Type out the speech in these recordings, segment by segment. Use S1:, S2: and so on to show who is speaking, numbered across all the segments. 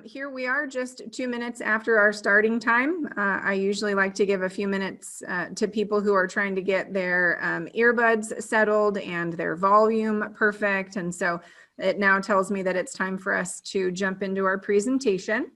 S1: Here we are just 2 minutes after our starting time. I usually like to give a few minutes to people who are trying to get their earbuds settled and their volume perfect. And so it now tells me that it's time for us to jump into our presentation.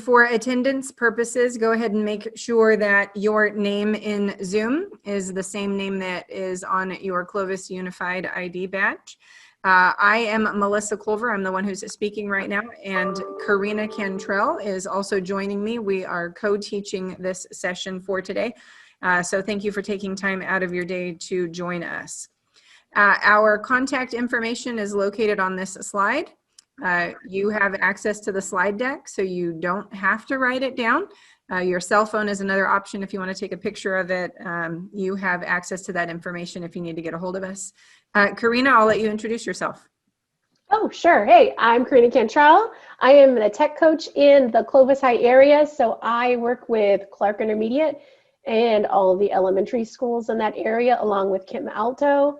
S1: For attendance purposes, go ahead and make sure that your name in Zoom is the same name that is on your Clovis Unified ID badge. I am Melissa Culver. I'm the one who's speaking right now, and Karina Cantrell is also joining me. We are co-teaching this session for today. So thank you for taking time out of your day to join us. Our contact information is located on this slide. You have access to the slide deck, so you don't have to write it down. Your cell phone is another option if you want to take a picture of it. You have access to that information if you need to get a hold of us. Karina, I'll let you introduce yourself.
S2: Oh, sure. Hey, I'm Karina Cantrell. I am the tech coach in the Clovis High area, so I work with Clark Intermediate and all of the elementary schools in that area, along with Kim Alto.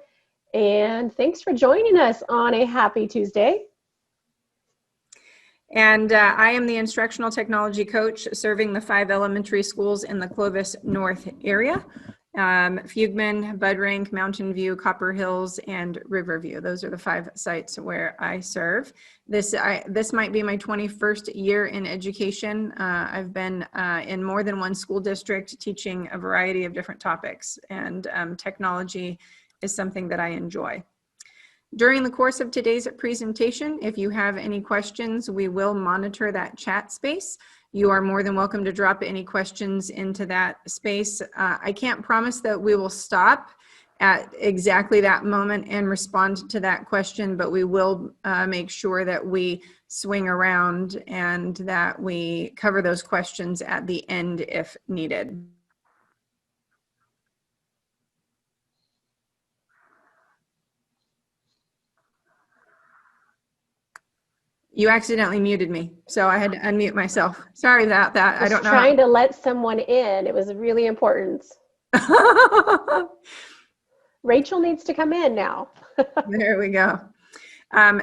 S2: And thanks for joining us on a happy Tuesday.
S1: And I am the instructional technology coach serving the 5 elementary schools in the Clovis North area. Fugman, Budrank, Mountain View, Copper Hills, and Riverview. Those are the 5 sites where I serve. This might be my 21st year in education. I've been in more than one school district teaching a variety of different topics, and technology is something that I enjoy. During the course of today's presentation, if you have any questions, we will monitor that chat space. You are more than welcome to drop any questions into that space. I can't promise that we will stop at exactly that moment and respond to that question, but we will make sure that we swing around and that we cover those questions at the end if needed. You accidentally muted me, so I had to unmute myself. Sorry about that.
S2: I don't know. Trying to let someone in. It was really important. Rachel needs to come in now.
S1: There we go.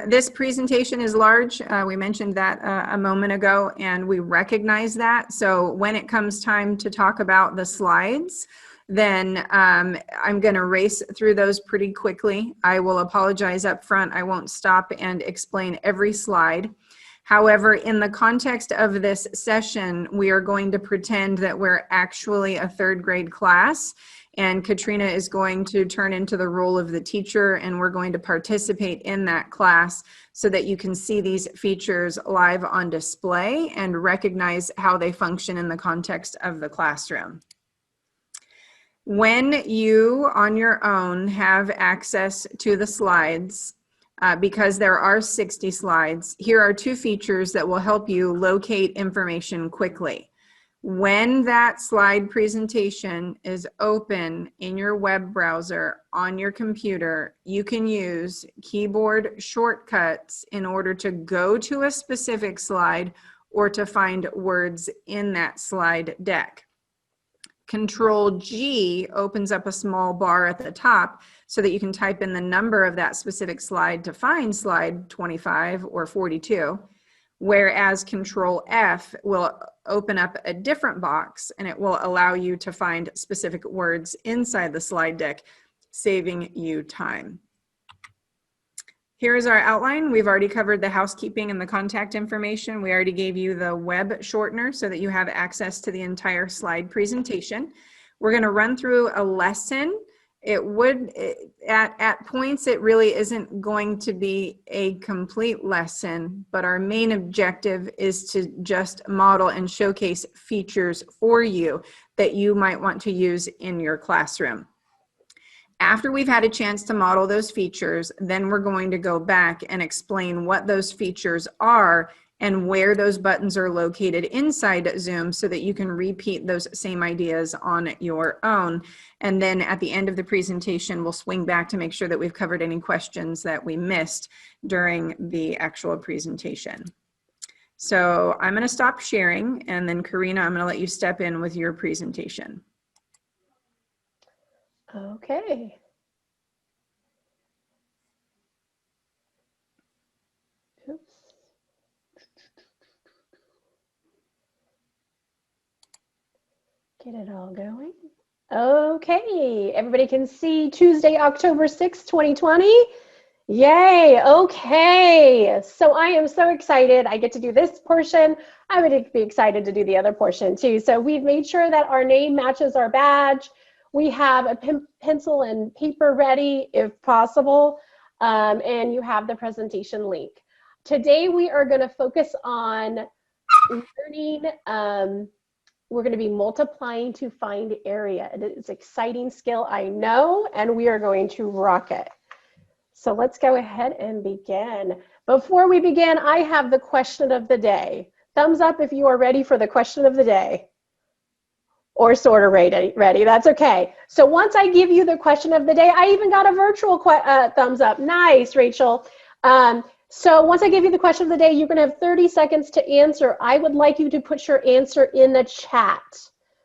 S1: This presentation is large. We mentioned that a moment ago, and we recognize that. So when it comes time to talk about the slides, then I'm going to race through those pretty quickly. I will apologize up front. I won't stop and explain every slide. However, in the context of this session, we are going to pretend that we're actually a 3rd grade class, and Katrina is going to turn into the role of the teacher, and we're going to participate in that class so that you can see these features live on display and recognize how they function in the context of the classroom. When you on your own have access to the slides, because there are 60 slides, here are 2 features that will help you locate information quickly. When that slide presentation is open in your web browser on your computer, you can use keyboard shortcuts in order to go to a specific slide or to find words in that slide deck. Control G opens up a small bar at the top so that you can type in the number of that specific slide to find slide 25 or 42, whereas Control F will open up a different box and it will allow you to find specific words inside the slide deck, saving you time. Here's our outline. We've already covered the housekeeping and the contact information. We already gave you the web shortener so that you have access to the entire slide presentation. We're going to run through a lesson. At points, it really isn't going to be a complete lesson, but our main objective is to just model and showcase features for you that you might want to use in your classroom. After we've had a chance to model those features, then we're going to go back and explain what those features are and where those buttons are located inside Zoom so that you can repeat those same ideas on your own. And then at the end of the presentation, we'll swing back to make sure that we've covered any questions that we missed during the actual presentation. So I'm going to stop sharing, and then Karina, I'm going to let you step in with your presentation.
S2: Okay. Oops. Get it all going. Okay, everybody can see Tuesday, October 6th, 2020. Yay, okay. So I am so excited. I get to do this portion. I would be excited to do the other portion too. So we've made sure that our name matches our badge. We have a pencil and paper ready if possible, and you have the presentation link. Today we are going to focus on learning. We're going to be multiplying to find area. It is an exciting skill, I know, and we are going to rock it. So let's go ahead and begin. Before we begin, I have the question of the day. Thumbs up if you are ready for the question of the day. Or sort of ready, that's okay. So once I give you the question of the day, I even got a virtual thumbs up. Nice, Rachel. So once I give you the question of the day, you're gonna have 30 seconds to answer. I would like you to put your answer in the chat.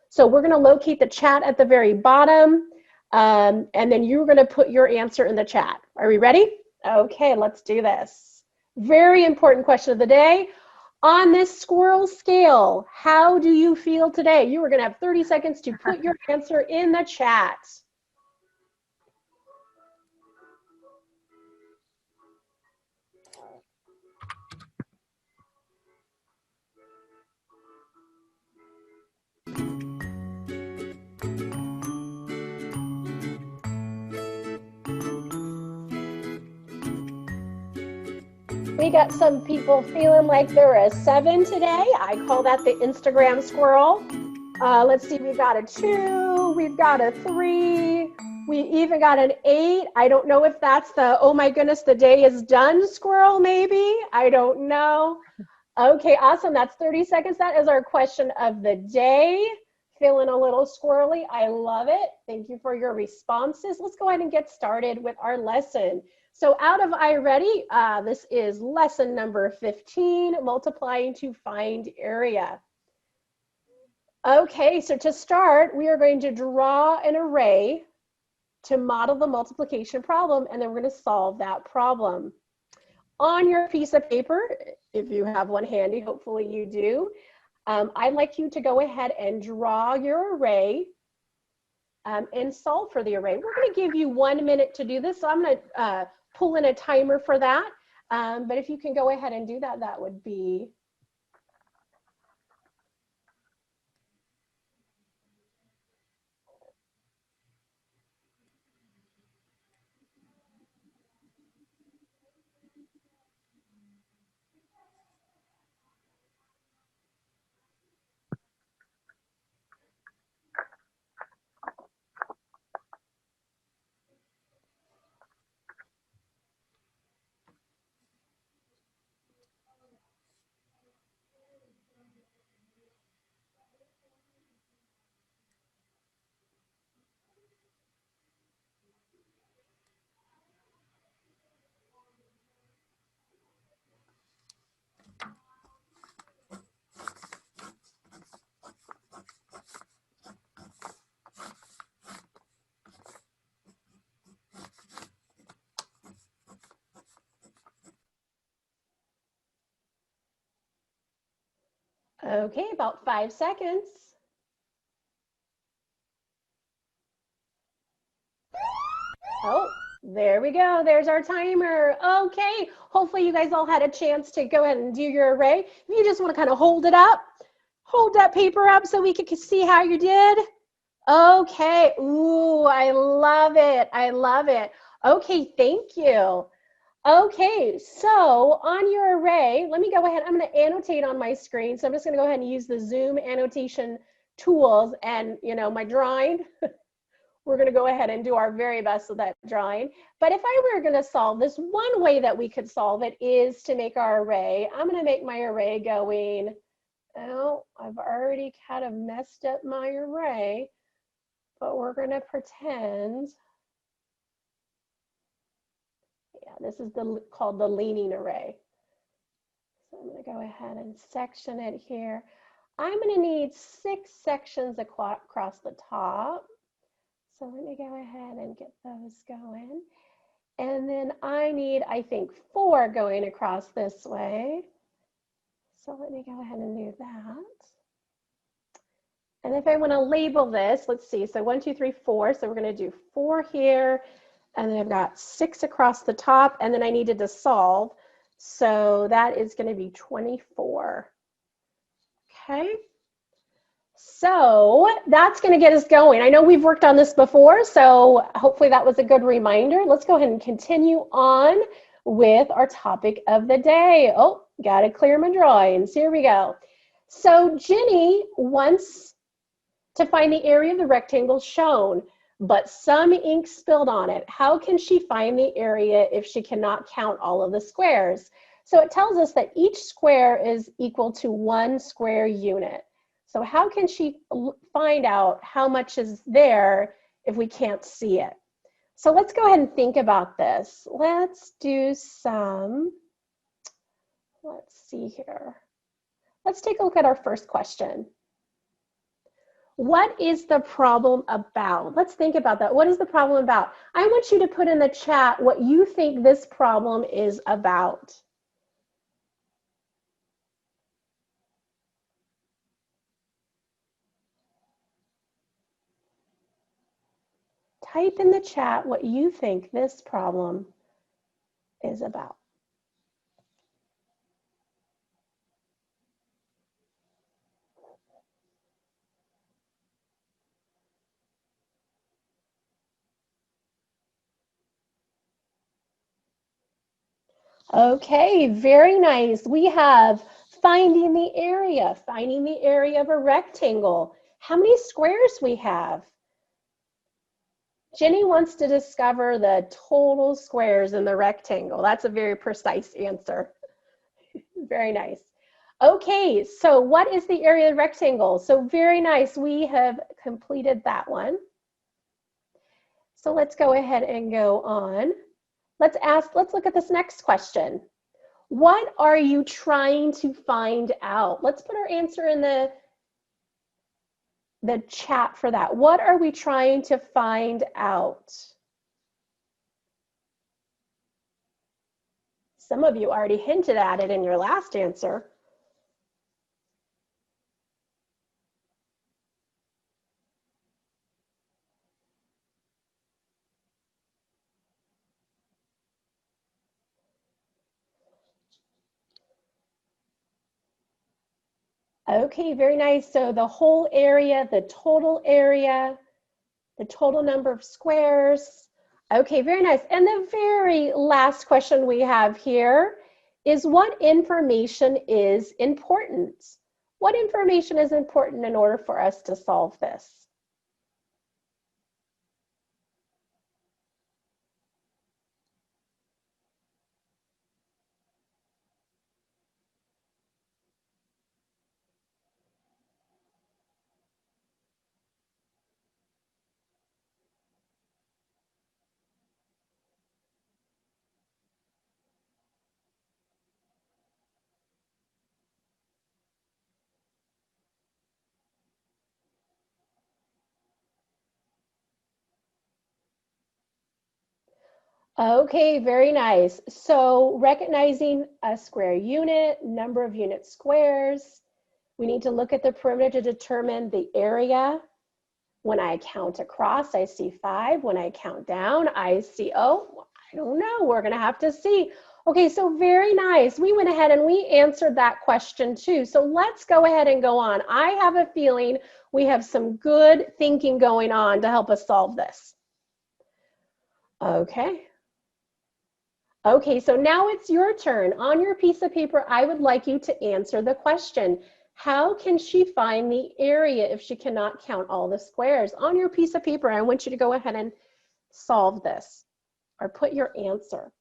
S2: So we're gonna locate the chat at the very bottom, and then you're gonna put your answer in the chat. Are we ready? Okay, let's do this. Very important question of the day. On this squirrel scale, how do you feel today? You are gonna have 30 seconds to put your answer in the chat. We got some people feeling like they're a 7 today. I call that the Instagram squirrel. Let's see, we've got a 2, we've got a 3, we even got an 8. I don't know if that's the, oh my goodness, the day is done squirrel, maybe. I don't know. Okay, awesome. That's 30 seconds. That is our question of the day. Feeling a little squirrely. I love it. Thank you for your responses. Let's go ahead and get started with our lesson. So out of I Ready, this is lesson number 15, multiplying to find area. Okay, so to start, we are going to draw an array to model the multiplication problem, and then we're going to solve that problem. On your piece of paper, if you have one handy, hopefully you do, I'd like you to go ahead and draw your array and solve for the array. We're going to give you 1 minute to do this, so I'm going to pull in a timer for that. But if you can go ahead and do that, that would be okay, about 5 seconds. Oh, there we go. There's our timer. Okay, hopefully you guys all had a chance to go ahead and do your array. If you just want to kind of hold it up, hold that paper up so we can see how you did. Okay, ooh, I love it. I love it. Okay, thank you. Okay, so on your array, let me go ahead. I'm going to annotate on my screen. So I'm just going to go ahead and use the Zoom annotation tools and, you know, my drawing. We're going to go ahead and do our very best with that drawing. But if I were going to solve this, one way that we could solve it is to make our array. I'm going to make my array going, oh, I've already kind of messed up my array, but we're going to pretend. Yeah, this is called the leaning array. So I'm going to go ahead and section it here. I'm going to need 6 sections across the top. So let me go ahead and get those going. And then I need, I think, 4 going across this way. So let me go ahead and do that. And if I want to label this, let's see. So 1, 2, 3, 4. So we're going to do 4 here. And then I've got 6 across the top. And then I needed to solve. So that is going to be 24. Okay. So that's going to get us going. I know we've worked on this before, so hopefully that was a good reminder. Let's go ahead and continue on with our topic of the day. Oh, got to clear my drawings. Here we go. So Jenny wants to find the area of the rectangle shown, but some ink spilled on it. How can she find the area if she cannot count all of the squares? So it tells us that each square is equal to 1 square unit. So how can she find out how much is there if we can't see it? So let's go ahead and think about this. Let's do some, let's see here. Let's take a look at our first question. What is the problem about? Let's think about that. What is the problem about? I want you to put in the chat what you think this problem is about. Type in the chat what you think this problem is about. Okay, very nice. We have finding the area of a rectangle. How many squares we have? Jenny wants to discover the total squares in the rectangle. That's a very precise answer. Very nice. Okay, so what is the area of the rectangle? So very nice. We have completed that one. So let's go ahead and go on. Let's look at this next question. What are you trying to find out? Let's put our answer in the chat for that. What are we trying to find out? Some of you already hinted at it in your last answer. Okay, very nice. So the whole area, the total number of squares. Okay, very nice. And the very last question we have here is what information is important? What information is important in order for us to solve this? Okay, very nice. So recognizing a square unit, number of unit squares, we need to look at the perimeter to determine the area. When I count across, I see 5. When I count down, I see, oh, I don't know, we're gonna have to see. Okay, so very nice. We went ahead and we answered that question too. So let's go ahead and go on. I have a feeling we have some good thinking going on to help us solve this. Okay. Okay, so now it's your turn. On your piece of paper, I would like you to answer the question. How can she find the area if she cannot count all the squares? On your piece of paper, I want you to go ahead and solve this or put your answer.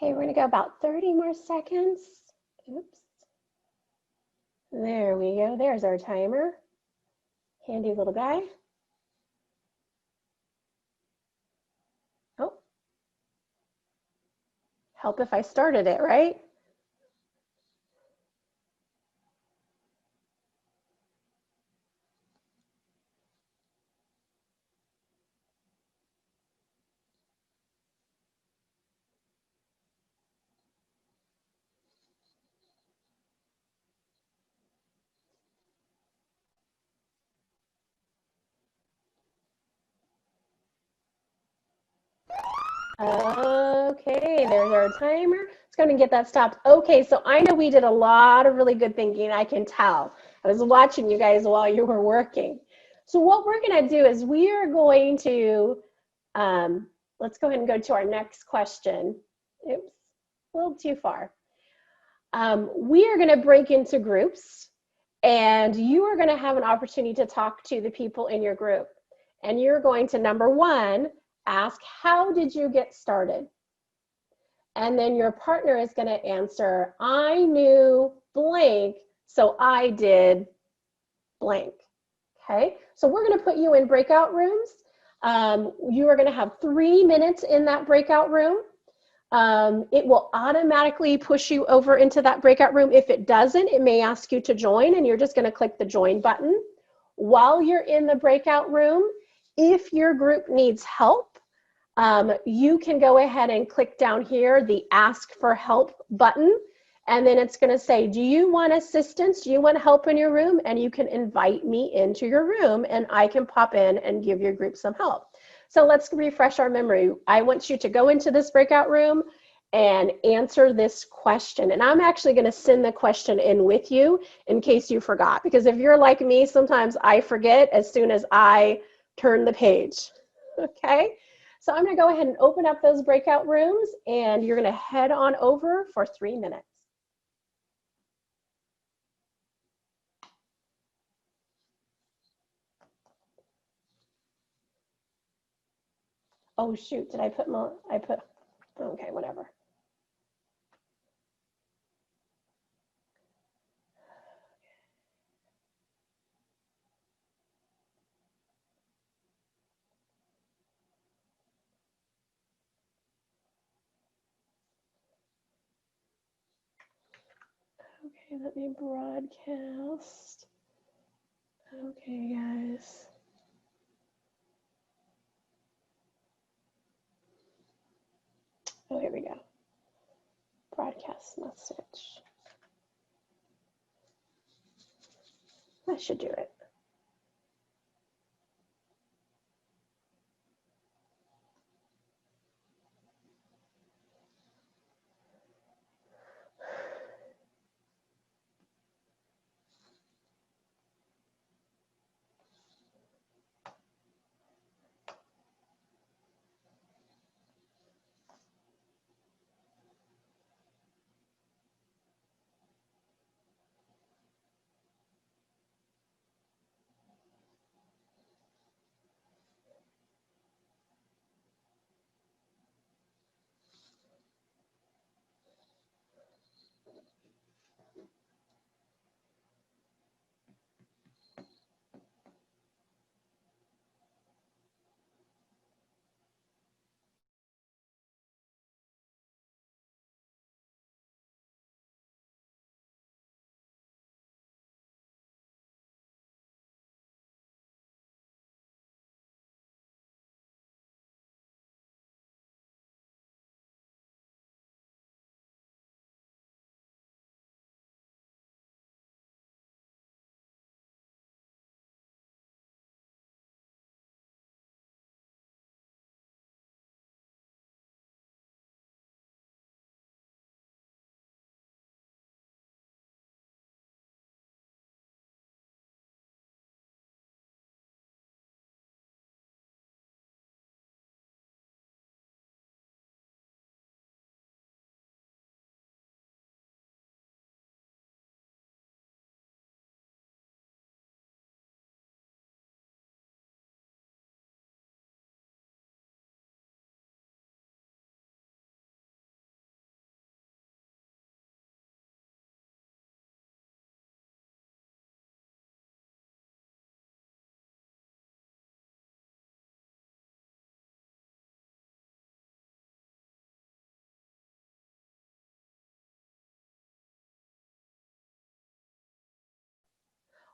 S2: Okay, we're gonna go about 30 more seconds. Oops. There we go, there's our timer. Handy little guy. Oh, help if I started it, right? Okay, there's our timer. It's going to get that stopped. Okay, so I know we did a lot of really good thinking. I can tell. I was watching you guys while you were working. So what we're going to do is we are going to, let's go ahead and go to our next question. Oops, a little too far. We are going to break into groups, and you are going to have an opportunity to talk to the people in your group. And you're going to, number one, ask, how did you get started? And then your partner is going to answer, I knew blank, so I did blank. Okay, so we're going to put you in breakout rooms. You are going to have 3 minutes in that breakout room. It will automatically push you over into that breakout room. If it doesn't, it may ask you to join, and you're just going to click the join button. While you're in the breakout room, if your group needs help, you can go ahead and click down here, the ask for help button, and then it's going to say, do you want assistance? Do you want help in your room? And you can invite me into your room, and I can pop in and give your group some help. So let's refresh our memory. I want you to go into this breakout room and answer this question. And I'm actually going to send the question in with you in case you forgot, because if you're like me, sometimes I forget as soon as I turn the page. Okay, so I'm going to go ahead and open up those breakout rooms, and you're going to head on over for 3 minutes. Oh shoot, did I put more? Okay, whatever. Okay, let me broadcast. Okay, guys. Oh, here we go. Broadcast message. That should do it.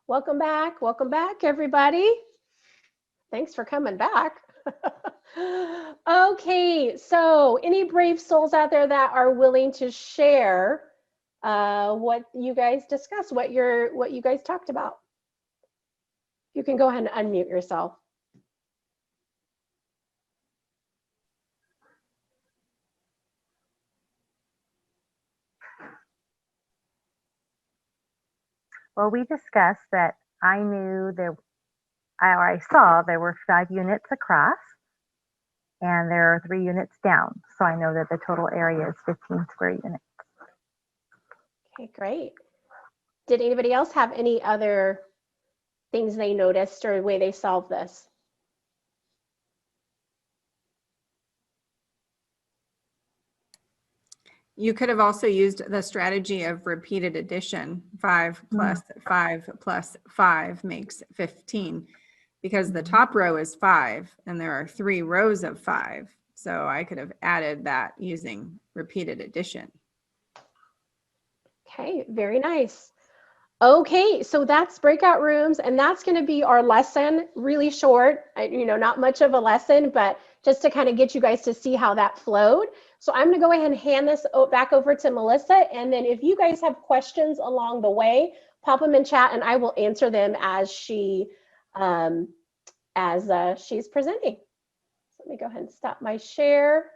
S2: Welcome back, everybody. Thanks for coming back. Okay, so any brave souls out there that are willing to share what you guys discussed, what you guys talked about? You can go ahead and unmute yourself.
S3: Well, we discussed that I knew there, I saw there were 5 units across, and there are 3 units down. So I know that the total area is 15 square units.
S2: Okay, great. Did anybody else have any other things they noticed or way they solved this?
S1: You could have also used the strategy of repeated addition. 5 plus 5 plus 5 makes 15, because the top row is 5 and there are 3 rows of 5. So I could have added that using repeated addition.
S2: Okay, very nice. Okay, so that's breakout rooms, and that's going to be our lesson. Really short, not much of a lesson, but just to kind of get you guys to see how that flowed. So I'm going to go ahead and hand this back over to Melissa, and then if you guys have questions along the way, pop them in chat, and I will answer them as she's presenting. So let me go ahead and stop my share.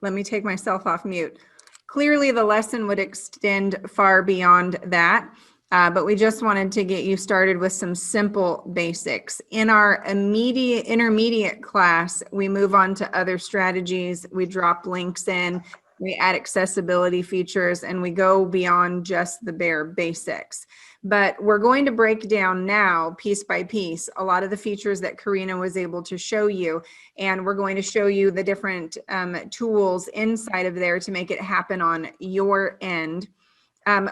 S1: Let me take myself off mute. Clearly the lesson would extend far beyond that, but we just wanted to get you started with some simple basics. In our intermediate class, we move on to other strategies. We drop links in, we add accessibility features, and we go beyond just the bare basics. But we're going to break down now, piece by piece, a lot of the features that Karina was able to show you. And we're going to show you the different tools inside of there to make it happen on your end.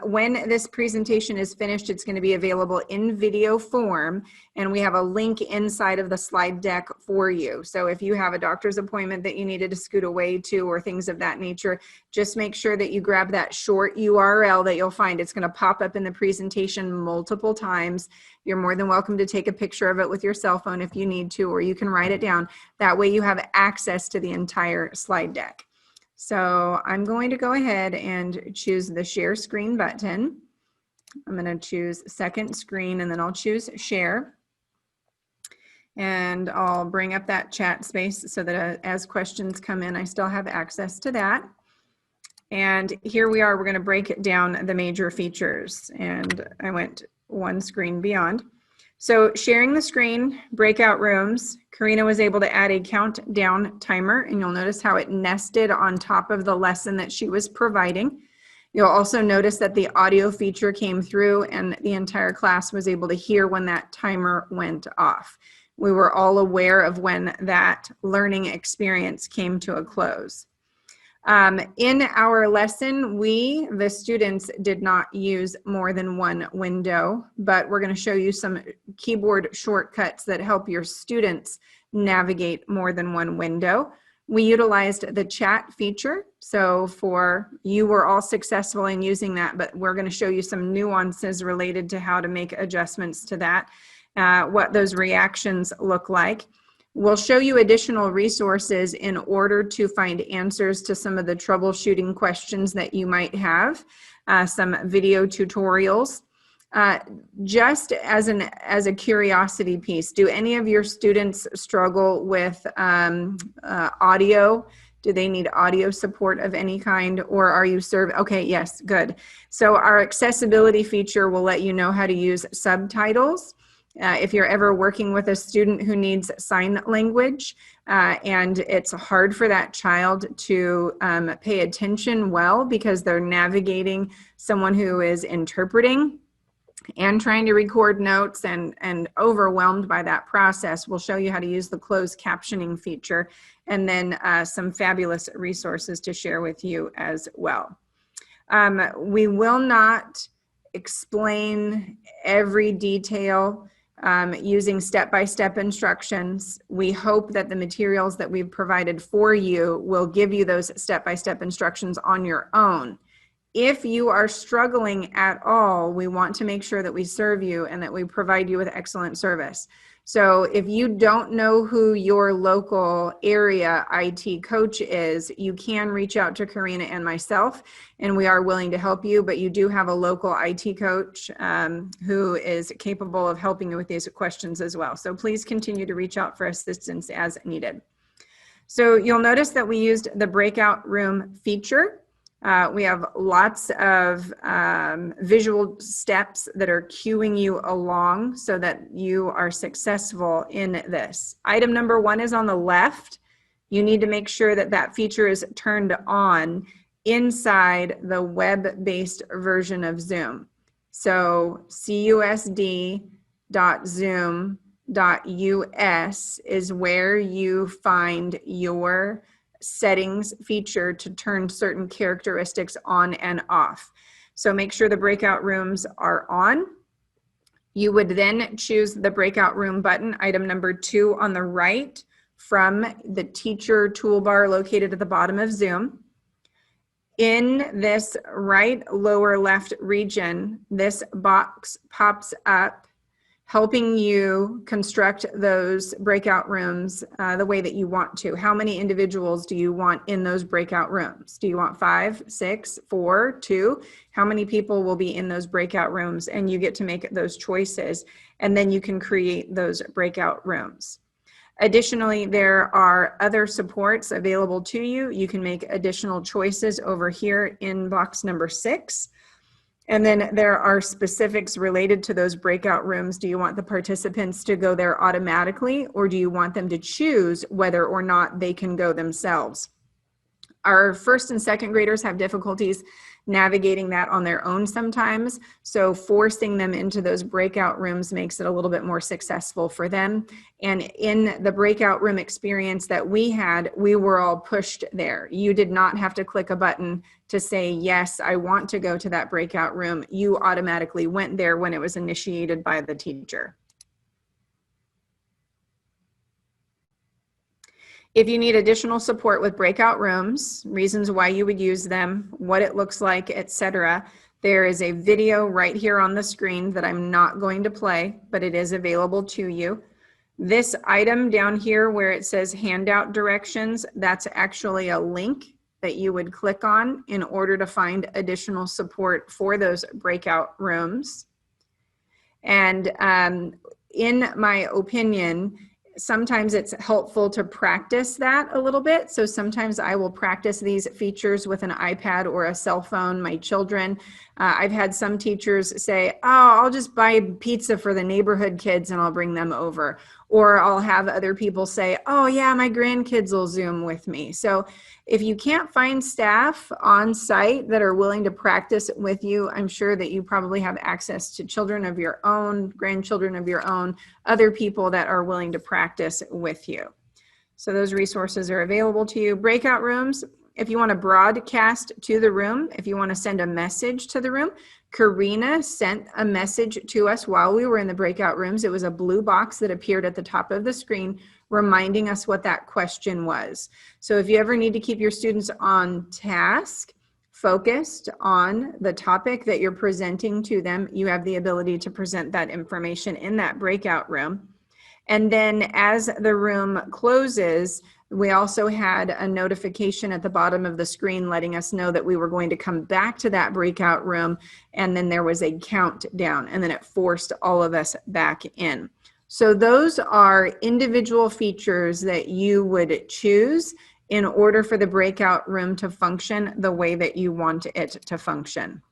S1: When this presentation is finished, it's going to be available in video form, and we have a link inside of the slide deck for you. So if you have a doctor's appointment that you needed to scoot away to or things of that nature, just make sure that you grab that short URL that you'll find. It's going to pop up in the presentation multiple times. You're more than welcome to take a picture of it with your cell phone if you need to, or you can write it down. That way you have access to the entire slide deck. So I'm going to go ahead and choose the share screen button. I'm going to choose second screen, and then I'll choose share. And I'll bring up that chat space so that as questions come in, I still have access to that. And here we are, we're going to break down the major features. And I went one screen beyond. So sharing the screen, breakout rooms, Karina was able to add a countdown timer, and you'll notice how it nested on top of the lesson that she was providing. You'll also notice that the audio feature came through and the entire class was able to hear when that timer went off. We were all aware of when that learning experience came to a close. In our lesson, the students, did not use more than one window, but we're going to show you some keyboard shortcuts that help your students navigate more than one window. We utilized the chat feature, so you were all successful in using that, but we're going to show you some nuances related to how to make adjustments to that, what those reactions look like. We'll show you additional resources in order to find answers to some of the troubleshooting questions that you might have, some video tutorials. Just as a curiosity piece, do any of your students struggle with audio? Do they need audio support of any kind, or are you okay, yes, good. So our accessibility feature will let you know how to use subtitles. If you're ever working with a student who needs sign language and it's hard for that child to pay attention well because they're navigating someone who is interpreting and trying to record notes and overwhelmed by that process, we'll show you how to use the closed captioning feature, and then some fabulous resources to share with you as well. We will not explain every detail using step-by-step instructions. We hope that the materials that we've provided for you will give you those step-by-step instructions on your own. If you are struggling at all, we want to make sure that we serve you and that we provide you with excellent service. So if you don't know who your local area IT coach is, you can reach out to Karina and myself, and we are willing to help you, but you do have a local IT coach who is capable of helping you with these questions as well. So please continue to reach out for assistance as needed. So you'll notice that we used the breakout room feature. We have lots of visual steps that are cueing you along so that you are successful in this. Item number 1 is on the left. You need to make sure that that feature is turned on inside the web-based version of Zoom. So cusd.zoom.us is where you find your settings feature to turn certain characteristics on and off. So make sure the breakout rooms are on. You would then choose the breakout room button, item number 2 on the right, from the teacher toolbar located at the bottom of Zoom. In this right lower left region, this box pops up, helping you construct those breakout rooms the way that you want to. How many individuals do you want in those breakout rooms? Do you want 5, 6, 4, 2? How many people will be in those breakout rooms? And you get to make those choices, and then you can create those breakout rooms. Additionally, there are other supports available to you. You can make additional choices over here in box number 6. And then there are specifics related to those breakout rooms. Do you want the participants to go there automatically, or do you want them to choose whether or not they can go themselves? Our first and second graders have difficulties navigating that on their own sometimes, so forcing them into those breakout rooms makes it a little bit more successful for them. And in the breakout room experience that we had, we were all pushed there. You did not have to click a button to say, yes, I want to go to that breakout room. You automatically went there when it was initiated by the teacher. If you need additional support with breakout rooms, reasons why you would use them, what it looks like, etc., there is a video right here on the screen that I'm not going to play, but it is available to you. This item down here where it says handout directions, that's actually a link that you would click on in order to find additional support for those breakout rooms. And in my opinion, sometimes it's helpful to practice that a little bit. So sometimes I will practice these features with an iPad or a cell phone, my children. I've had some teachers say, oh, I'll just buy pizza for the neighborhood kids and I'll bring them over. Or I'll have other people say, oh yeah, my grandkids will Zoom with me. So if you can't find staff on site that are willing to practice with you, I'm sure that you probably have access to children of your own, grandchildren of your own, other people that are willing to practice with you. So those resources are available to you. Breakout rooms, if you want to broadcast to the room, if you want to send a message to the room, Karina sent a message to us while we were in the breakout rooms. It was a blue box that appeared at the top of the screen reminding us what that question was. So if you ever need to keep your students on task, focused on the topic that you're presenting to them, you have the ability to present that information in that breakout room. And then as the room closes, we also had a notification at the bottom of the screen letting us know that we were going to come back to that breakout room, and then there was a countdown, and then it forced all of us back in. So those are individual features that you would choose in order for the breakout room to function the way that you want it to function.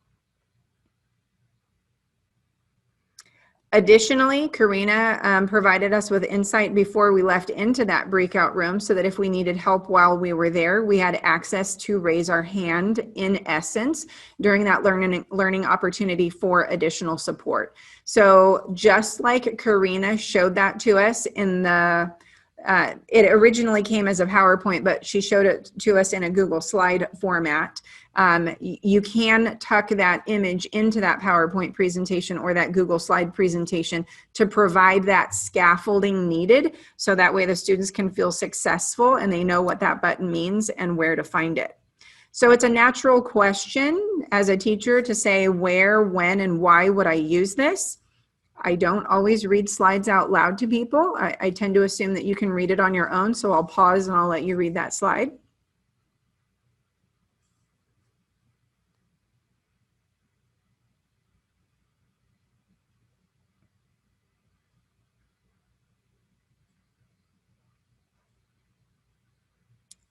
S1: Additionally, Karina provided us with insight before we left into that breakout room so that if we needed help while we were there, we had access to raise our hand in essence during that learning opportunity for additional support. So just like Karina showed that to us in the it originally came as a PowerPoint, but she showed it to us in a Google slide format. You can tuck that image into that PowerPoint presentation or that Google slide presentation to provide that scaffolding needed, so that way the students can feel successful and they know what that button means and where to find it. So it's a natural question as a teacher to say where, when, and why would I use this? I don't always read slides out loud to people. I tend to assume that you can read it on your own, so I'll pause and I'll let you read that slide.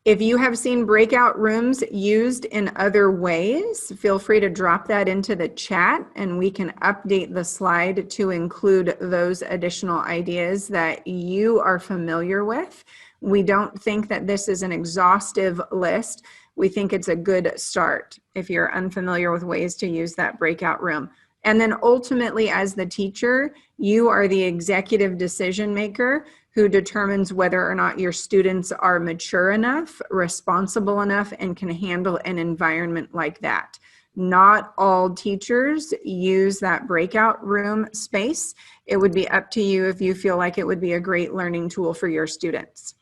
S1: If you have seen breakout rooms used in other ways, feel free to drop that into the chat and we can update the slide to include those additional ideas that you are familiar with. We don't think that this is an exhaustive list. We think it's a good start if you're unfamiliar with ways to use that breakout room. And then ultimately, as the teacher, you are the executive decision maker who determines whether or not your students are mature enough, responsible enough, and can handle an environment like that. Not all teachers use that breakout room space. It would be up to you if you feel like it would be a great learning tool for your students.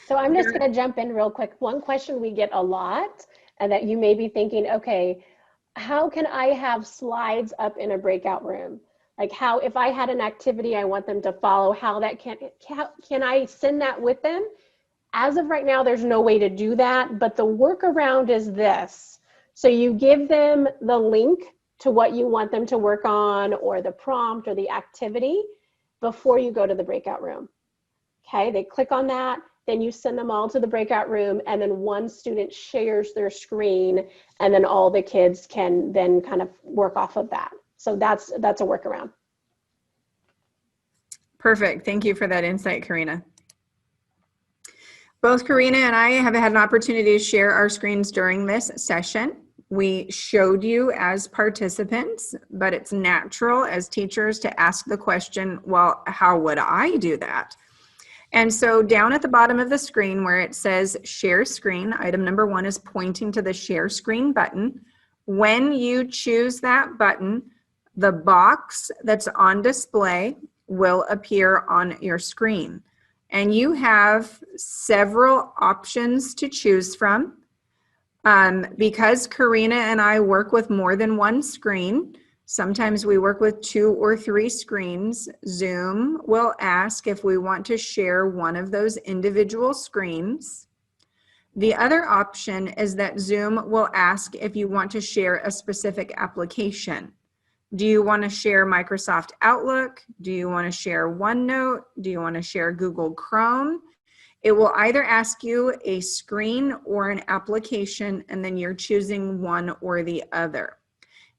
S2: So I'm just going to jump in real quick. One question we get a lot, and that you may be thinking, okay, how can I have slides up in a breakout room? Like how, if I had an activity I want them to follow, how that can I send that with them? As of right now, there's no way to do that, but the workaround is this. So you give them the link to what you want them to work on, or the prompt or the activity, before you go to the breakout room. Okay, they click on that, then you send them all to the breakout room, and then one student shares their screen, and then all the kids can then kind of work off of that. So that's a workaround.
S1: Perfect. Thank you for that insight, Karina. Both Karina and I have had an opportunity to share our screens during this session. We showed you as participants, but it's natural as teachers to ask the question, well, how would I do that? And so down at the bottom of the screen where it says share screen, item number 1 is pointing to the share screen button. When you choose that button, the box that's on display will appear on your screen. And you have several options to choose from. Because Karina and I work with more than one screen, sometimes we work with 2 or 3 screens. Zoom will ask if we want to share one of those individual screens. The other option is that Zoom will ask if you want to share a specific application. Do you want to share Microsoft Outlook? Do you want to share OneNote? Do you want to share Google Chrome? It will either ask you a screen or an application, and then you're choosing one or the other.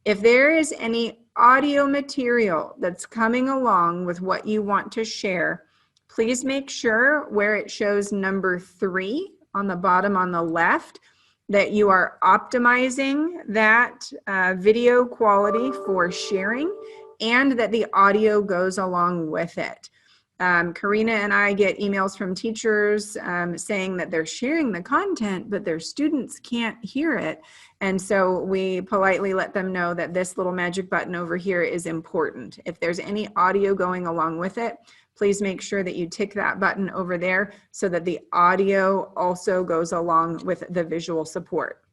S1: If there is any audio material that's coming along with what you want to share, please make sure where it shows number 3 on the bottom on the left that you are optimizing that video quality for sharing, and that the audio goes along with it. Karina and I get emails from teachers saying that they're sharing the content, but their students can't hear it. And so we politely let them know that this little magic button over here is important. If there's any audio going along with it, please make sure that you tick that button over there so that the audio also goes along with the visual support.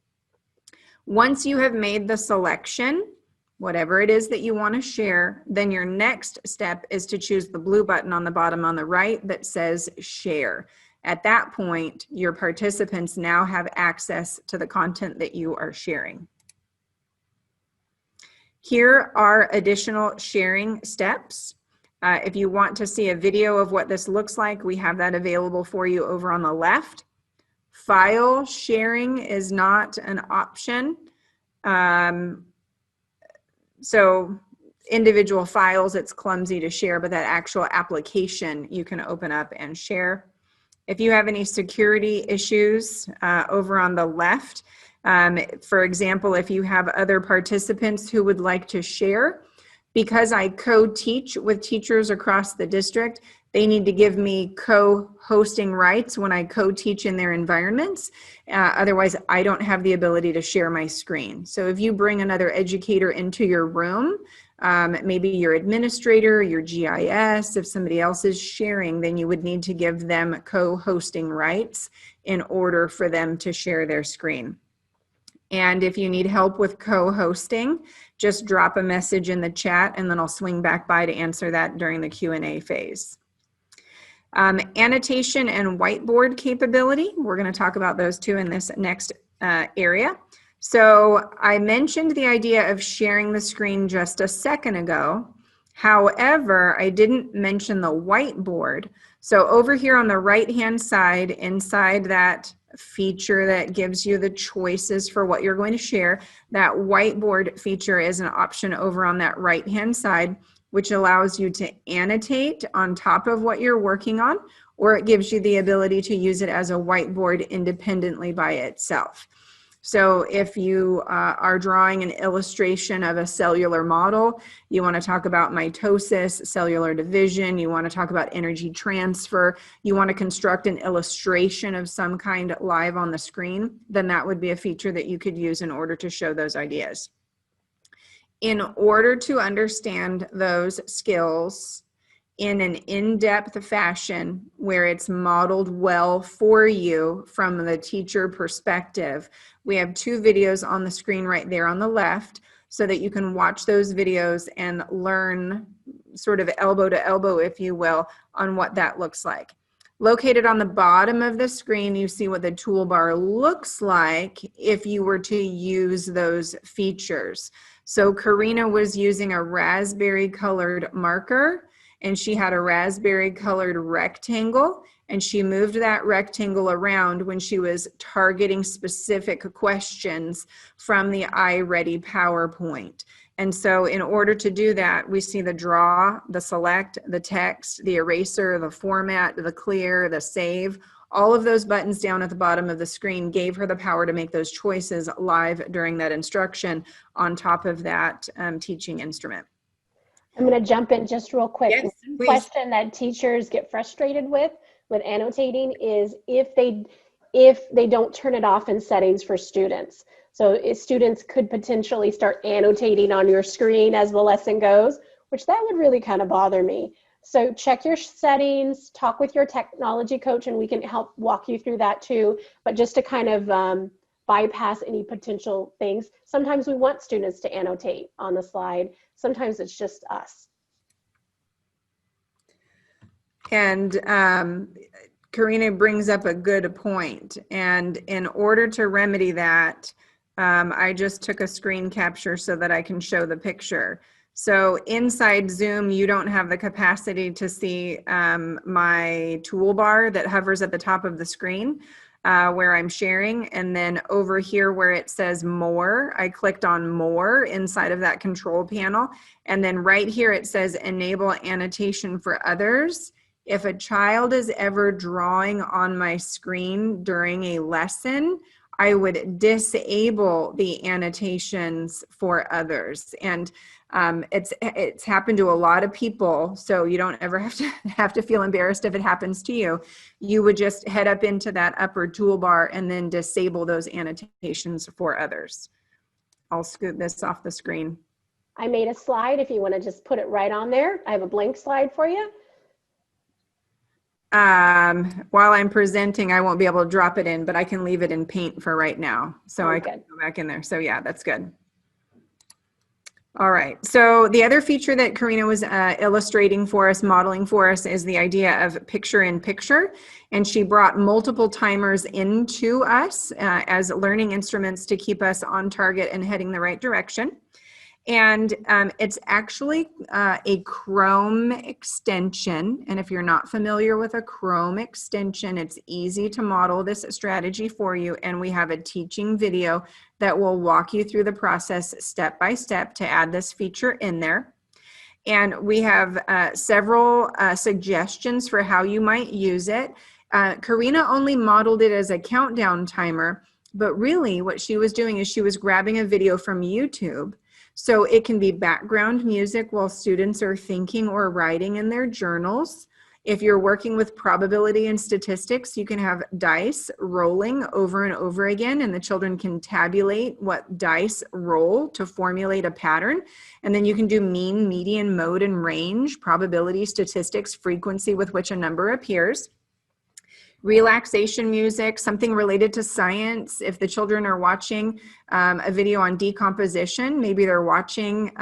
S1: Once you have made the selection, whatever it is that you want to share, then your next step is to choose the blue button on the bottom on the right that says share. At that point, your participants now have access to the content that you are sharing. Here are additional sharing steps. If you want to see a video of what this looks like, we have that available for you over on the left. File sharing is not an option. So individual files, it's clumsy to share, but that actual application you can open up and share. If you have any security issues over on the left, for example, if you have other participants who would like to share, because I co-teach with teachers across the district, they need to give me co-hosting rights when I co-teach in their environments. Otherwise, I don't have the ability to share my screen. So if you bring another educator into your room, maybe your administrator, your GIS, if somebody else is sharing, then you would need to give them co-hosting rights in order for them to share their screen. And if you need help with co-hosting, just drop a message in the chat and then I'll swing back by to answer that during the Q&A phase. Annotation and whiteboard capability. We're going to talk about those two in this next area. So I mentioned the idea of sharing the screen just a second ago. However, I didn't mention the whiteboard. So over here on the right-hand side, inside that feature that gives you the choices for what you're going to share, that whiteboard feature is an option over on that right-hand side, which allows you to annotate on top of what you're working on, or it gives you the ability to use it as a whiteboard independently by itself. So if you are drawing an illustration of a cellular model, you want to talk about mitosis, cellular division, you want to talk about energy transfer, you want to construct an illustration of some kind live on the screen, then that would be a feature that you could use in order to show those ideas. In order to understand those skills in an in-depth fashion where it's modeled well for you from the teacher perspective, we have two videos on the screen right there on the left so that you can watch those videos and learn sort of elbow to elbow, if you will, on what that looks like. Located on the bottom of the screen, you see what the toolbar looks like if you were to use those features. So Karina was using a raspberry colored marker and she had a raspberry colored rectangle and she moved that rectangle around when she was targeting specific questions from the iReady PowerPoint. And so in order to do that, we see the draw, the select, the text, the eraser, the format, the clear, the save. All of those buttons down at the bottom of the screen gave her the power to make those choices live during that instruction on top of that teaching instrument.
S2: I'm going to jump in just real quick.
S1: Yes, please.
S2: Question that teachers get frustrated with annotating is if they don't turn it off in settings for students. So if students could potentially start annotating on your screen as the lesson goes, which that would really kind of bother me. So check your settings, talk with your technology coach, and we can help walk you through that too. But just to kind of bypass any potential things, sometimes we want students to annotate on the slide. Sometimes it's just us.
S1: And Karina brings up a good point. And in order to remedy that, I just took a screen capture so that I can show the picture. So inside Zoom, you don't have the capacity to see my toolbar that hovers at the top of the screen where I'm sharing. And then over here where it says more, I clicked on more inside of that control panel. And then right here it says enable annotation for others. If a child is ever drawing on my screen during a lesson, I would disable the annotations for others. And it's happened to a lot of people, so you don't ever have to feel embarrassed if it happens to you. You would just head up into that upper toolbar and then disable those annotations for others. I'll scoot this off the screen.
S2: I made a slide if you want to just put it right on there. I have a blank slide for you.
S1: While I'm presenting, I won't be able to drop it in, but I can leave it in Paint for right now. So I can go back in there. So yeah, that's good. All right. So the other feature that Karina was illustrating for us, modeling for us, is the idea of picture in picture. And she brought multiple timers into us as learning instruments to keep us on target and heading the right direction. And it's actually a Chrome extension. And if you're not familiar with a Chrome extension, it's easy to model this strategy for you. And we have a teaching video that will walk you through the process step by step to add this feature in there. And we have several suggestions for how you might use it. Karina only modeled it as a countdown timer, but really what she was doing is she was grabbing a video from YouTube. So it can be background music while students are thinking or writing in their journals. If you're working with probability and statistics, you can have dice rolling over and over again, and the children can tabulate what dice roll to formulate a pattern. And then you can do mean, median, mode, and range, probability, statistics, frequency with which a number appears. Relaxation music, something related to science. If the children are watching a video on decomposition, maybe they're watching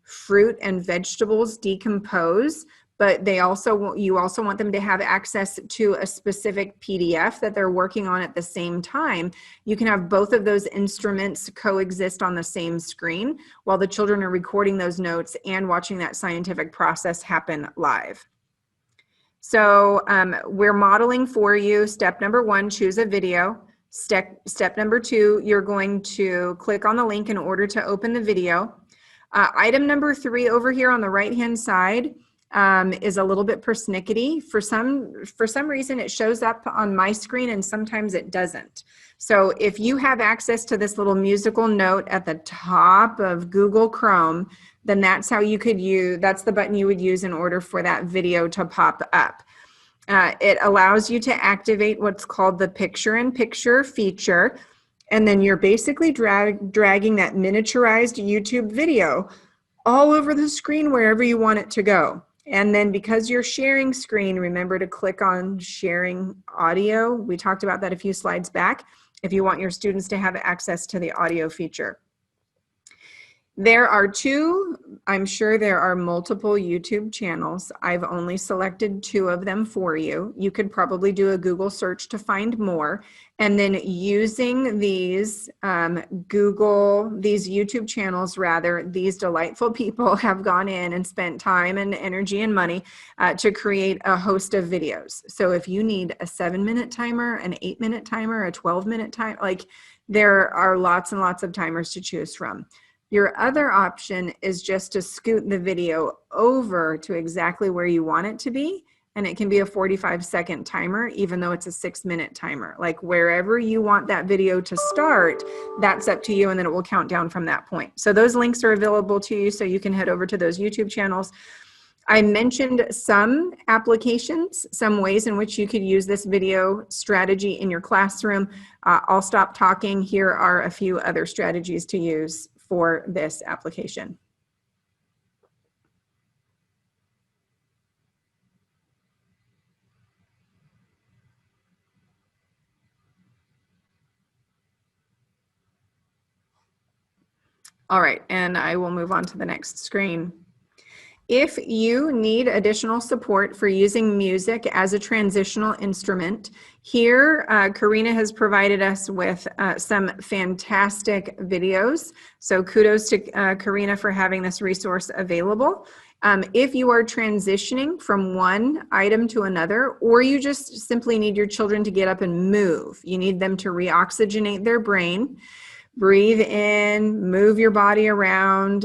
S1: fruit and vegetables decompose, but you also want them to have access to a specific PDF that they're working on at the same time. You can have both of those instruments coexist on the same screen while the children are recording those notes and watching that scientific process happen live. So we're modeling for you. Step number 1, choose a video. Step number 2, you're going to click on the link in order to open the video. Item number 3 over here on the right-hand side is a little bit persnickety. For some reason, it shows up on my screen and sometimes it doesn't. So if you have access to this little musical note at the top of Google Chrome, then that's how you could that's the button you would use in order for that video to pop up. It allows you to activate what's called the picture-in-picture feature, and then you're basically dragging that miniaturized YouTube video all over the screen wherever you want it to go. And then because you're sharing screen, remember to click on sharing audio. We talked about that a few slides back, if you want your students to have access to the audio feature. There are 2, I'm sure there are multiple YouTube channels. I've only selected 2 of them for you. You could probably do a Google search to find more. And then using these YouTube channels, these delightful people have gone in and spent time and energy and money to create a host of videos. So if you need a 7-minute timer, an 8-minute timer, a 12-minute timer, like there are lots and lots of timers to choose from. Your other option is just to scoot the video over to exactly where you want it to be. And it can be a 45-second timer, even though it's a 6-minute timer. Like wherever you want that video to start, that's up to you, and then it will count down from that point. So those links are available to you, so you can head over to those YouTube channels. I mentioned some applications, some ways in which you could use this video strategy in your classroom. I'll stop talking. Here are a few other strategies to use for this application. All right, and I will move on to the next screen. If you need additional support for using music as a transitional instrument, here Karina has provided us with some fantastic videos. So kudos to Karina for having this resource available. If you are transitioning from one item to another, or you just simply need your children to get up and move, you need them to reoxygenate their brain, breathe in, move your body around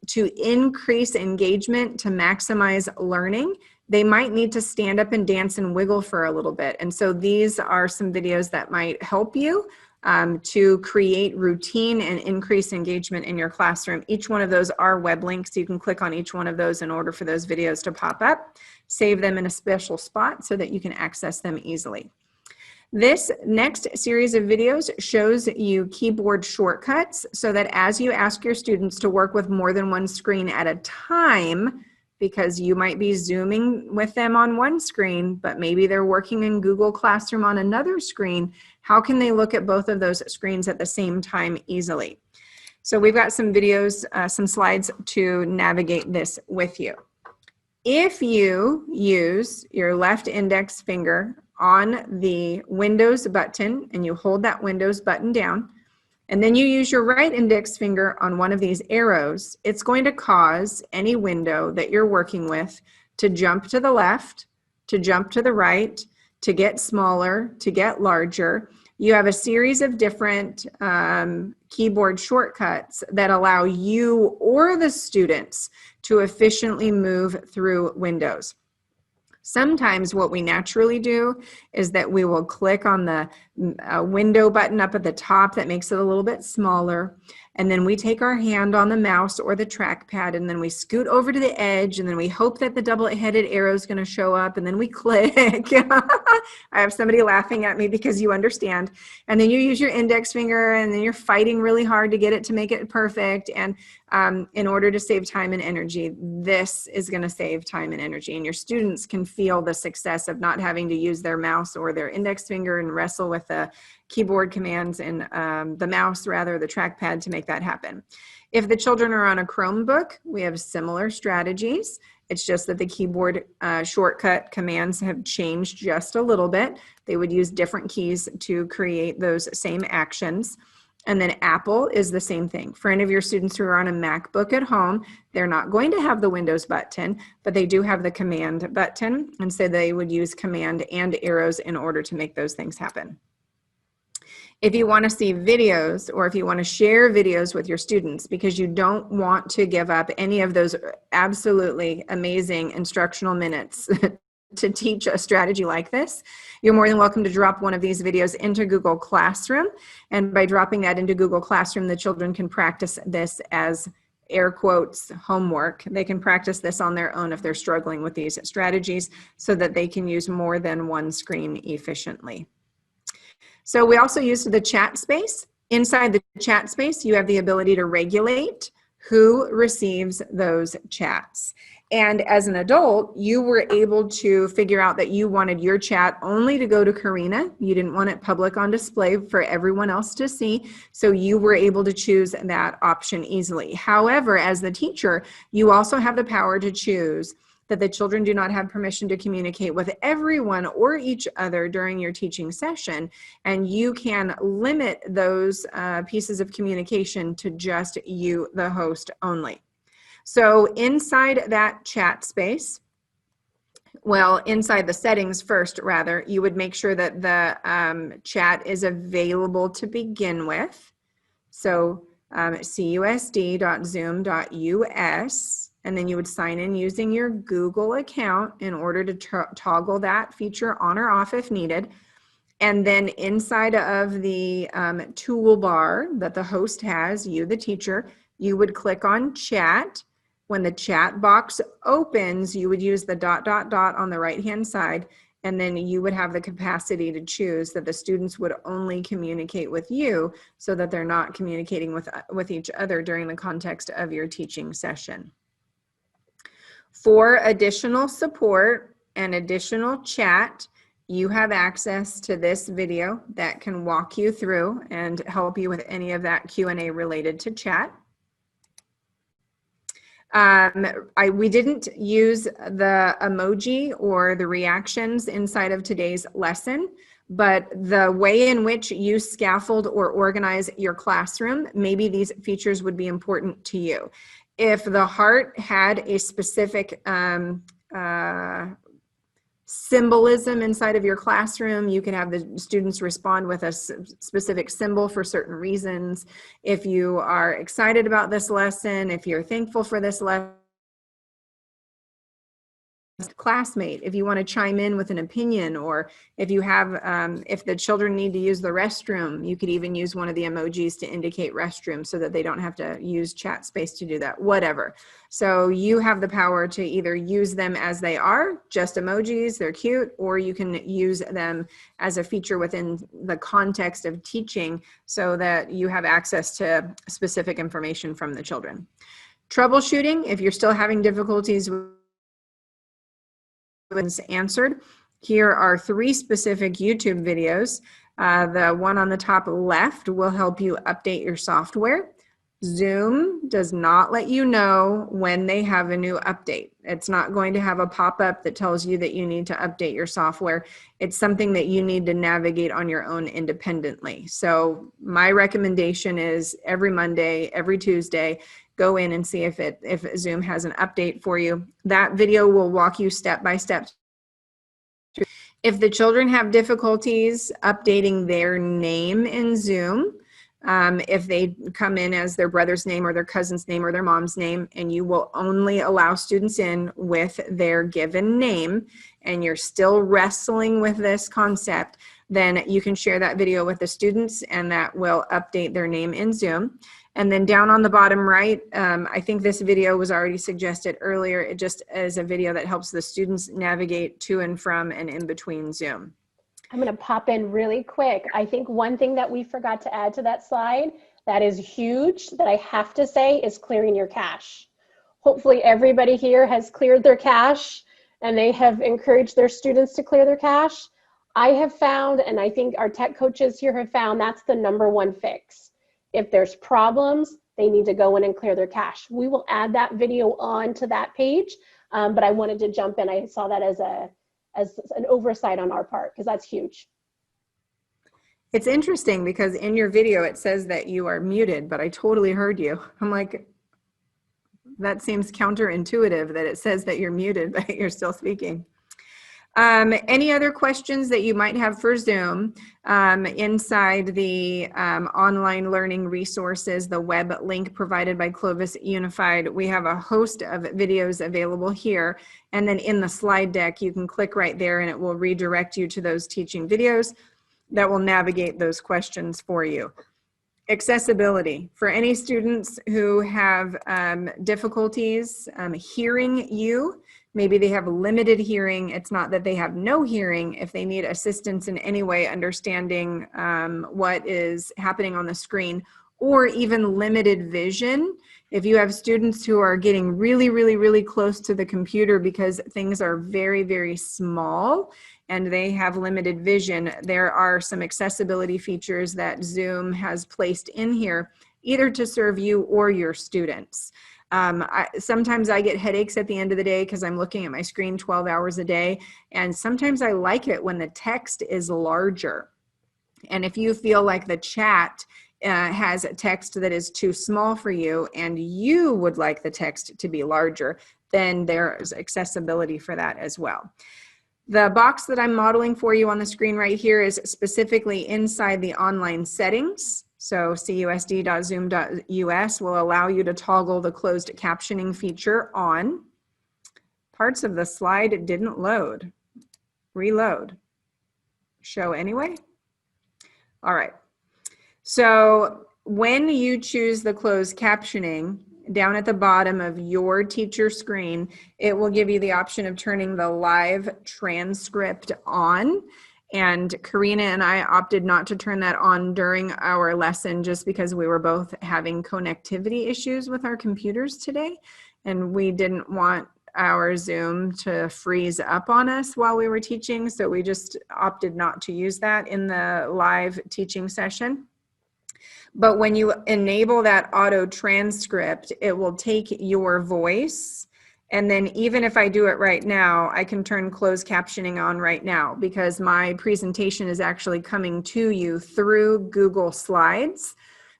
S1: to increase engagement, to maximize learning, they might need to stand up and dance and wiggle for a little bit. And so these are some videos that might help you to create routine and increase engagement in your classroom. Each one of those are web links. You can click on each one of those in order for those videos to pop up. Save them in a special spot so that you can access them easily. This next series of videos shows you keyboard shortcuts so that as you ask your students to work with more than one screen at a time, because you might be Zooming with them on one screen, but maybe they're working in Google Classroom on another screen, how can they look at both of those screens at the same time easily? So we've got some videos, some slides to navigate this with you. If you use your left index finger on the Windows button and you hold that Windows button down, and then you use your right index finger on one of these arrows, it's going to cause any window that you're working with to jump to the left, to jump to the right, to get smaller, to get larger. You have a series of different keyboard shortcuts that allow you or the students to efficiently move through windows. Sometimes what we naturally do is that we will click on the window button up at the top that makes it a little bit smaller. And then we take our hand on the mouse or the trackpad, and then we scoot over to the edge, and then we hope that the double-headed arrow is going to show up, and then we click. I have somebody laughing at me because you understand. And then you use your index finger, and then you're fighting really hard to get it to make it perfect. And in order to save time and energy, this is going to save time and energy. And your students can feel the success of not having to use their mouse or their index finger and wrestle with the keyboard commands and the mouse, rather, the trackpad to make that happen. If the children are on a Chromebook, we have similar strategies. It's just that the keyboard shortcut commands have changed just a little bit. They would use different keys to create those same actions. And then Apple is the same thing. For any of your students who are on a MacBook at home, they're not going to have the Windows button, but they do have the command button. And so they would use command and arrows in order to make those things happen. If you want to see videos, or if you want to share videos with your students because you don't want to give up any of those absolutely amazing instructional minutes to teach a strategy like this, you're more than welcome to drop one of these videos into Google Classroom. And by dropping that into Google Classroom, the children can practice this as air quotes homework. They can practice this on their own if they're struggling with these strategies so that they can use more than one screen efficiently. So we also use the chat space. Inside the chat space, you have the ability to regulate who receives those chats. And as an adult, you were able to figure out that you wanted your chat only to go to Karina. You didn't want it public on display for everyone else to see. So you were able to choose that option easily. However, as the teacher, you also have the power to choose that the children do not have permission to communicate with everyone or each other during your teaching session. And you can limit those pieces of communication to just you, the host, only. So inside that chat space, well, inside the settings first, rather, you would make sure that the chat is available to begin with. So cusd.zoom.us, and then you would sign in using your Google account in order to toggle that feature on or off if needed. And then inside of the toolbar that the host has, you, the teacher, you would click on chat. When the chat box opens, you would use the ... on the right-hand side, and then you would have the capacity to choose that the students would only communicate with you so that they're not communicating with each other during the context of your teaching session. For additional support and additional chat, you have access to this video that can walk you through and help you with any of that Q&A related to chat. We didn't use the emoji or the reactions inside of today's lesson, but the way in which you scaffold or organize your classroom, maybe these features would be important to you. If the heart had a specific symbolism inside of your classroom, you can have the students respond with a specific symbol for certain reasons. If you are excited about this lesson, if you're thankful for this lesson, classmate, if you want to chime in with an opinion, or if you have, if the children need to use the restroom, you could even use one of the emojis to indicate restroom so that they don't have to use chat space to do that, whatever. So you have the power to either use them as they are, just emojis, they're cute, or you can use them as a feature within the context of teaching so that you have access to specific information from the children. Troubleshooting, if you're still having difficulties with answered, here are 3 specific YouTube videos. The one on the top left will help you update your software. Zoom does not let you know when they have a new update. It's not going to have a pop-up that tells you that you need to update your software. It's something that you need to navigate on your own independently. So my recommendation is every Monday, every Tuesday, go in and see if Zoom has an update for you. That video will walk you step by step. If the children have difficulties updating their name in Zoom, if they come in as their brother's name or their cousin's name or their mom's name, and you will only allow students in with their given name, and you're still wrestling with this concept, then you can share that video with the students and that will update their name in Zoom. And then down on the bottom right, I think this video was already suggested earlier. It just is a video that helps the students navigate to and from and in between Zoom.
S2: I'm going to pop in really quick. I think one thing that we forgot to add to that slide that is huge that I have to say is clearing your cache. Hopefully everybody here has cleared their cache and they have encouraged their students to clear their cache. I have found, and I think our tech coaches here have found, that's the #1 fix. If there's problems, they need to go in and clear their cache. We will add that video on to that page, but I wanted to jump in. I saw that as an oversight on our part, because that's huge.
S1: It's interesting because in your video it says that you are muted, but I totally heard you. I'm like, that seems counterintuitive that it says that you're muted, but you're still speaking. Any other questions that you might have for Zoom inside the online learning resources, the web link provided by Clovis Unified? We have a host of videos available here. And then in the slide deck, you can click right there and it will redirect you to those teaching videos that will navigate those questions for you. Accessibility. For any students who have difficulties hearing you, maybe they have limited hearing. It's not that they have no hearing. If they need assistance in any way understanding what is happening on the screen, or even limited vision, if you have students who are getting really, really, really close to the computer because things are very, very small and they have limited vision, there are some accessibility features that Zoom has placed in here, either to serve you or your students. Sometimes I get headaches at the end of the day because I'm looking at my screen 12 hours a day. And sometimes I like it when the text is larger. And if you feel like the chat has a text that is too small for you and you would like the text to be larger, then there's accessibility for that as well. The box that I'm modeling for you on the screen right here is specifically inside the online settings. So cusd.zoom.us will allow you to toggle the closed captioning feature on. Parts of the slide didn't load. Reload. Show anyway. All right. So when you choose the closed captioning, down at the bottom of your teacher screen, it will give you the option of turning the live transcript on. And Karina and I opted not to turn that on during our lesson just because we were both having connectivity issues with our computers today. And we didn't want our Zoom to freeze up on us while we were teaching. So we just opted not to use that in the live teaching session. But when you enable that auto transcript, it will take your voice. And then even if I do it right now, I can turn closed captioning on right now because my presentation is actually coming to you through Google Slides.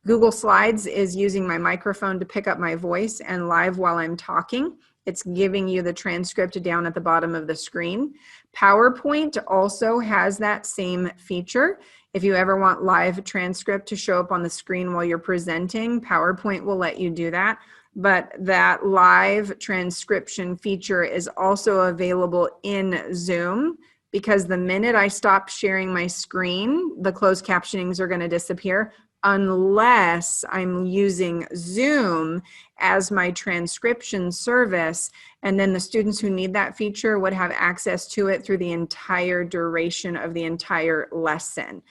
S1: Google Slides is using my microphone to pick up my voice and live while I'm talking. It's giving you the transcript down at the bottom of the screen. PowerPoint also has that same feature. If you ever want live transcript to show up on the screen while you're presenting, PowerPoint will let you do that. But that live transcription feature is also available in Zoom because the minute I stop sharing my screen, the closed captionings are going to disappear unless I'm using Zoom as my transcription service. And then the students who need that feature would have access to it through the entire duration of the entire lesson.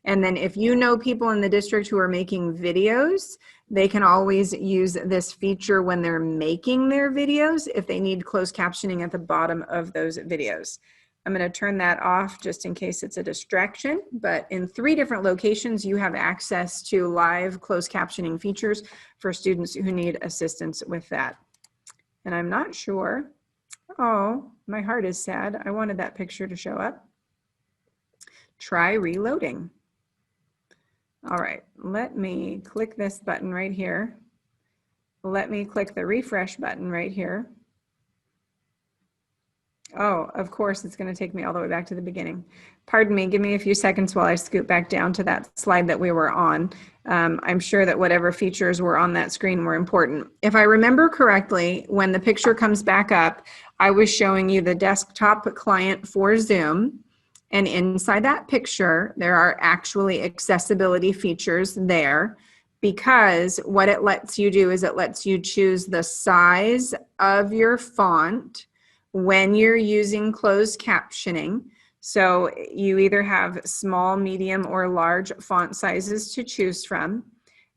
S1: And then if you know people in the district who are making videos, they can always use this feature when they're making their videos if they need closed captioning at the bottom of those videos. I'm going to turn that off just in case it's a distraction, but in 3 different locations, you have access to live closed captioning features for students who need assistance with that. And I'm not sure. Oh, my heart is sad. I wanted that picture to show up. Try reloading. All right, let me click this button right here. Let me click the refresh button right here. Oh, of course, it's going to take me all the way back to the beginning. Pardon me, give me a few seconds while I scoot back down to that slide that we were on. I'm sure that whatever features were on that screen were important. If I remember correctly, when the picture comes back up, I was showing you the desktop client for Zoom. And inside that picture, there are actually accessibility features there. because what it lets you do is it lets you choose the size of your font when you're using closed captioning. So you either have small, medium, or large font sizes to choose from.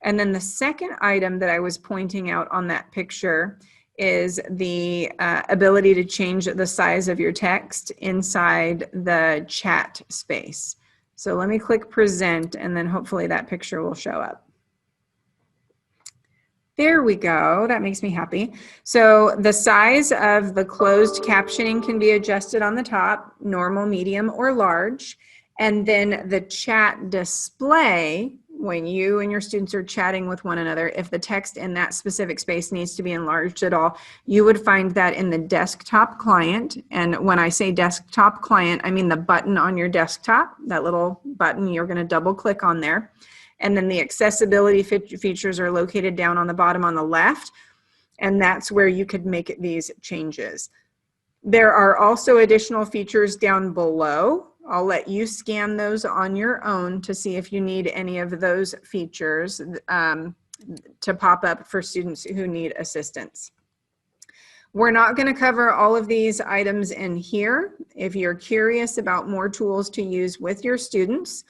S1: And then the second item that I was pointing out on that picture is the ability to change the size of your text inside the chat space. So let me click present, and then hopefully that picture will show up. There we go. That makes me happy. So the size of the closed captioning can be adjusted on the top, normal, medium, or large. And then the chat display, when you and your students are chatting with one another, if the text in that specific space needs to be enlarged at all, you would find that in the desktop client. And when I say desktop client, I mean the button on your desktop, that little button, you're going to double click on there. And then the accessibility features are located down on the bottom on the left. And that's where you could make these changes. There are also additional features down below. I'll let you scan those on your own to see if you need any of those features to pop up for students who need assistance. We're not going to cover all of these items in here. If you're curious about more tools to use with your students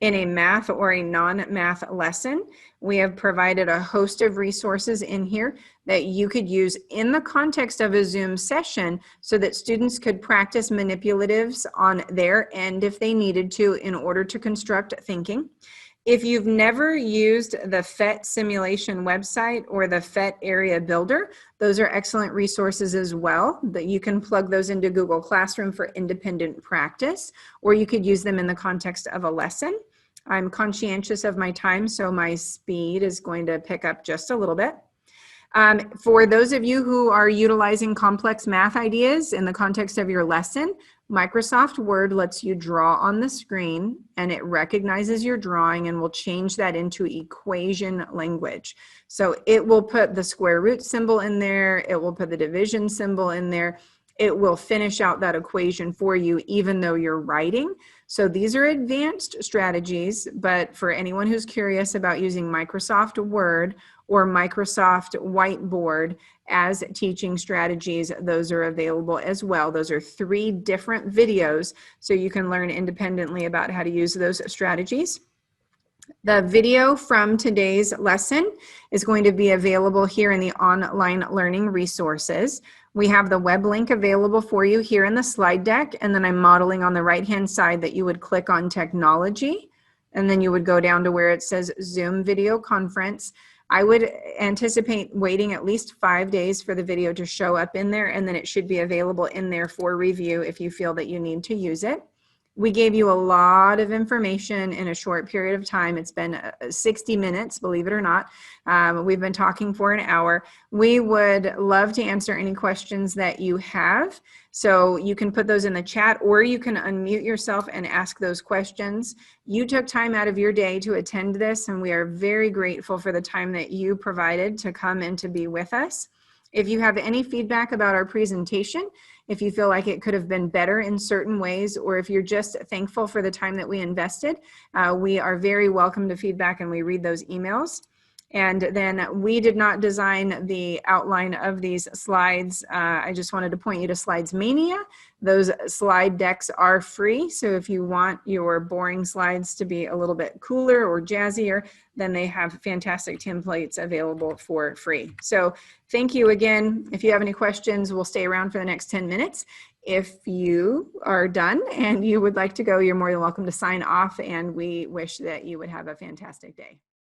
S1: in a math or a non-math lesson, we have provided a host of resources in here that you could use in the context of a Zoom session so that students could practice manipulatives on their end if they needed to in order to construct thinking. If you've never used the PhET simulation website or the PhET area builder, those are excellent resources as well, that you can plug those into Google Classroom for independent practice, or you could use them in the context of a lesson. I'm conscientious of my time, so my speed is going to pick up just a little bit. For those of you who are utilizing complex math ideas in the context of your lesson, Microsoft Word lets you draw on the screen, and it recognizes your drawing and will change that into equation language. So it will put the square root symbol in there, it will put the division symbol in there, it will finish out that equation for you even though you're writing. So these are advanced strategies, but for anyone who's curious about using Microsoft Word or Microsoft Whiteboard as teaching strategies, those are available as well. Those are 3 different videos, so you can learn independently about how to use those strategies. The video from today's lesson is going to be available here in the online learning resources. We have the web link available for you here in the slide deck, and then I'm modeling on the right-hand side that you would click on technology, and then you would go down to where it says Zoom video conference. I would anticipate waiting at least 5 days for the video to show up in there, and then it should be available in there for review if you feel that you need to use it. We gave you a lot of information in a short period of time. It's been 60 minutes, believe it or not. We've been talking for an hour. We would love to answer any questions that you have. So you can put those in the chat, or you can unmute yourself and ask those questions. You took time out of your day to attend this, and we are very grateful for the time that you provided to come and to be with us. If you have any feedback about our presentation, if you feel like it could have been better in certain ways, or if you're just thankful for the time that we invested, we are very welcome to feedback, and we read those emails. And then we did not design the outline of these slides. I just wanted to point you to Slides Mania. Those slide decks are free. So if you want your boring slides to be a little bit cooler or jazzier, then they have fantastic templates available for free. So thank you again. If you have any questions, we'll stay around for the next 10 minutes. If you are done and you would like to go, you're more than welcome to sign off, and we wish that you would have a fantastic day.